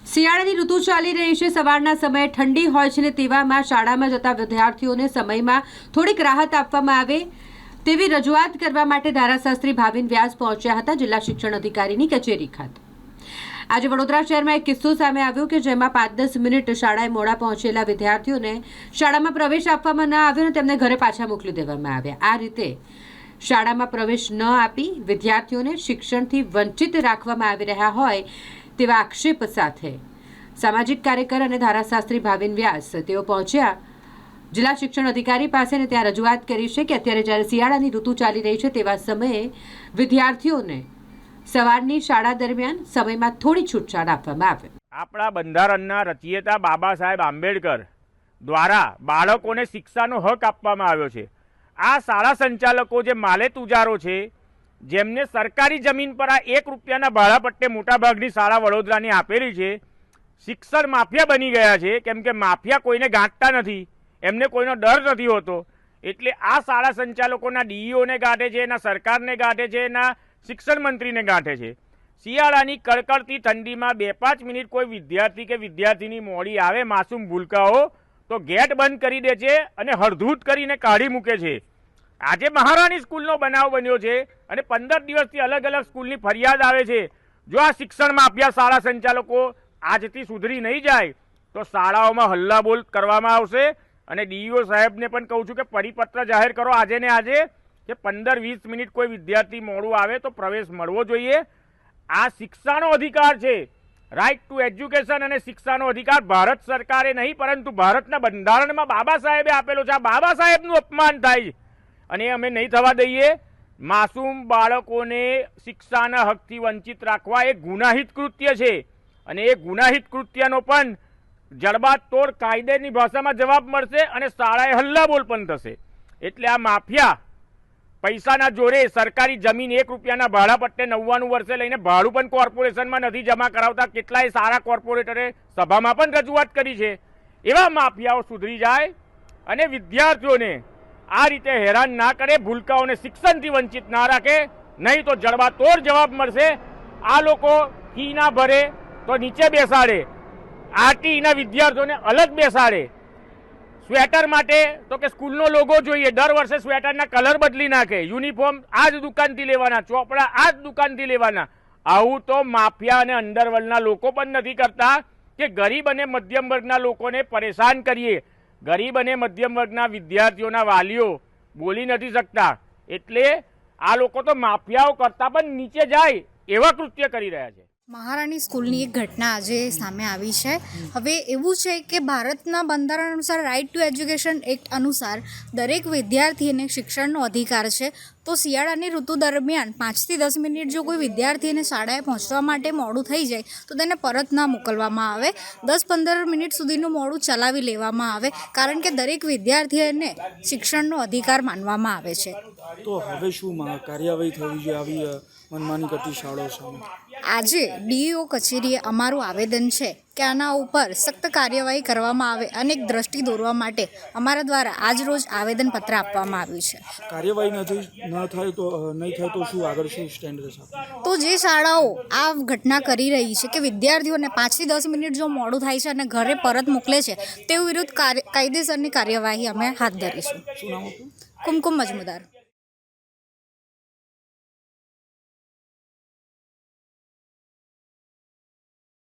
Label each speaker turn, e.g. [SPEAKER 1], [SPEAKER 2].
[SPEAKER 1] શિયાળાની ઋતુ ચાલી રહી છે। સવારના સમયે ઠંડી હોય છે ને તેવામાં શાળામાં જતા વિદ્યાર્થીઓને સમયમાં થોડીક રાહત આપવામાં આવે તેવી રજૂઆત કરવા માટે ધારાશાસ્ત્રી ભાવિન વ્યાસ પહોંચ્યા હતા જિલ્લા શિક્ષણ અધિકારીની કચેરી ખાતે। આજે વડોદરા શહેરમાં એક કિસ્સો સામે આવ્યો કે જેમાં 5-10 મિનિટ શાળાએ મોડા પહોંચેલા વિદ્યાર્થીઓને શાળામાં પ્રવેશ આપવામાં ન આવ્યો અને તેમને ઘરે પાછા મોકલી દેવામાં આવ્યા। આ રીતે શાળામાં પ્રવેશ ન આપી વિદ્યાર્થીઓને શિક્ષણથી વંચિત રાખવામાં આવી રહ્યા હોય તેવા આક્ષેપ સાથે સામાજિક કાર્યકર અને ધારાશાસ્ત્રી ભાવિન વ્યાસ તેઓ પહોંચ્યા જિલ્લા શિક્ષણ અધિકારી પાસે અને ત્યાં રજૂઆત કરી છે કે અત્યારે જ્યારે શિયાળાની ઋતુ ચાલી રહી છે તેવા સમયે વિદ્યાર્થીઓને સવારની શાળા દરમિયાન સમયમાં થોડી છૂટછાટ આપવામાં આવે।
[SPEAKER 2] આપણા બંધારણના રચયિતા બાબા સાહેબ આંબેડકર દ્વારા બાળકોને શિક્ષાનો હક આપવામાં આવ્યો છે। આ શાળા સંચાલકો જે માલે તુજારો છે, જેમને સરકારી જમીન પર આ 1 રૂપિયાના ભાડા પટ્ટે મોટાભાગની શાળા વડોદરાની આપેલી છે, શિક્ષણ માફિયા બની ગયા છે। કેમ કે માફિયા કોઈને ગાંઠતા નથી, એમને કોઈનો ડર નથી હોતો, એટલે આ શાળા સંચાલકોના ડીઈઓને ગાંઠે છે, એના સરકારને ગાંઠે છે, એના શિક્ષણ મંત્રીને ગાંઠે છે। શિયાળાની કડકડતી ઠંડીમાં 2-5 મિનિટ કોઈ વિદ્યાર્થી કે વિદ્યાર્થીની મોડી આવે માસૂમ ભૂલકાઓ તો ગેટ બંધ કરી દે છે અને હળધૂત કરીને કાઢી મૂકે છે। આજે મહારાણી સ્કૂલનો બનાવ બન્યો છે અને 15 દિવસથી અલગ અલગ સ્કૂલની ફરિયાદ આવે છે। જો આ શિક્ષણ માફિયા શાળા સંચાલકો આજથી સુધરી નહીં જાય તો શાળાઓમાં હલ્લાબોલ કરવામાં આવશે। અને ડીઈઓ સાહેબને પણ કહું છું કે પરિપત્ર જાહેર કરો આજે ને આજે કે 15-20 મિનિટ કોઈ વિદ્યાર્થી મોડું આવે તો પ્રવેશ મળવો જોઈએ। આ શિક્ષાનો અધિકાર છે, રાઇટ ટુ એજ્યુકેશન, અને શિક્ષાનો અધિકાર ભારત સરકારે નહીં પરંતુ ભારતના બંધારણમાં બાબા સાહેબે આપેલો છે। આ બાબા સાહેબનું અપમાન થાય છે અને અમે નહીં થવા દઈએ। માસૂમ બાળકોને શિક્ષાના હકથી વંચિત રાખવા એ ગુનાહિત કૃત્ય છે અને એ ગુનાહિત કૃત્યનો પણ જડબાતોડ કાયદેની ભાષામાં જવાબ મળશે અને શાળાએ હલ્લાબોલ પણ થશે। એટલે આ માફિયા પૈસાના જોરે સરકારી જમીન 1 રૂપિયાના ભાડા પટ્ટે 99 વર્ષે લઈને ભાડું પણ કોર્પોરેશનમાં નથી જમા કરાવતા। કેટલાય સારા કોર્પોરેટરે સભામાં પણ રજૂઆત કરી છે। એવા માફિયાઓ સુધરી જાય અને વિદ્યાર્થીઓને આ રીતે હેરાન ના કરે, ભૂલકાઓને શિક્ષણથી વંચિત ના રાખે, નહીં તો જડબાતોડ જવાબ મળશે। આ લોકો ફી ના ભરે તો નીચે બેસાડે, આરટીઈના વિદ્યાર્થીઓને અલગ બેસાડે। સ્વેટર માટે તો કે સ્કૂલનો લોગો જોઈએ, દર વર્ષે સ્વેટરના કલર બદલી નાખે, યુનિફોર્મ આ જ દુકાનથી લેવાના, ચોપડા આ જ દુકાનથી લેવાના। આવું તો માફિયા અને અંડરવર્લ્ડના લોકો પણ નથી કરતા કે ગરીબ અને મધ્યમ વર્ગના લોકોને પરેશાન કરીએ। ગરીબ અને મધ્યમ વર્ગના વિદ્યાર્થીઓના વાલીઓ બોલી નથી શકતા, એટલે આ લોકો તો માફિયાઓ કરતાં પણ નીચે જાય એવા કૃત્ય કરી રહ્યા છે।
[SPEAKER 3] મહારાણી સ્કૂલની એક ઘટના આજે સામે આવી છે। હવે એવું છે કે ભારતના બંધારણ અનુસાર રાઇટ ટુ એજ્યુકેશન એક્ટ અનુસાર દરેક વિદ્યાર્થીને શિક્ષણનો અધિકાર છે। તો શિયાળાની ઋતુ દરમિયાન 5 થી 10 મિનિટ જો કોઈ વિદ્યાર્થીને શાળાએ પહોંચવા માટે મોડું થઈ જાય તો તેને પરત ના મોકલવામાં આવે, 10-15 મિનિટ સુધીનું મોડું ચલાવી લેવામાં આવે, કારણ કે દરેક વિદ્યાર્થીને શિક્ષણનો અધિકાર માનવામાં આવે છે।
[SPEAKER 4] તો હવે શું કાર્યવાહી થવી જોઈએ આવી મનમાની કરતી શાળાઓ સામે?
[SPEAKER 3] આજે ડીઈઓ કચેરીએ અમારું આવેદન છે કે આના ઉપર સખ્ત કાર્યવાહી કરવામાં આવે અને એક દ્રષ્ટિ દોરવા માટે અમારા દ્વારા આજ રોજ આવેદનપત્ર આપવામાં આવ્યું છે।
[SPEAKER 4] કાર્યવાહી નહીં થાય તો શું આગળ શું સ્ટેન્ડ રહેશે?
[SPEAKER 3] તો જે શાળાઓ આ ઘટના કરી રહી છે કે વિદ્યાર્થીઓને 5 થી 10 મિનિટ જો મોડું થાય છે અને ઘરે પરત મોકલે છે તે વિરુદ્ધ કાયદેસરની કાર્યવાહી અમે હાથ ધરીશું।
[SPEAKER 4] શું નામ હતું?
[SPEAKER 3] કુમકુમ મજમુદાર।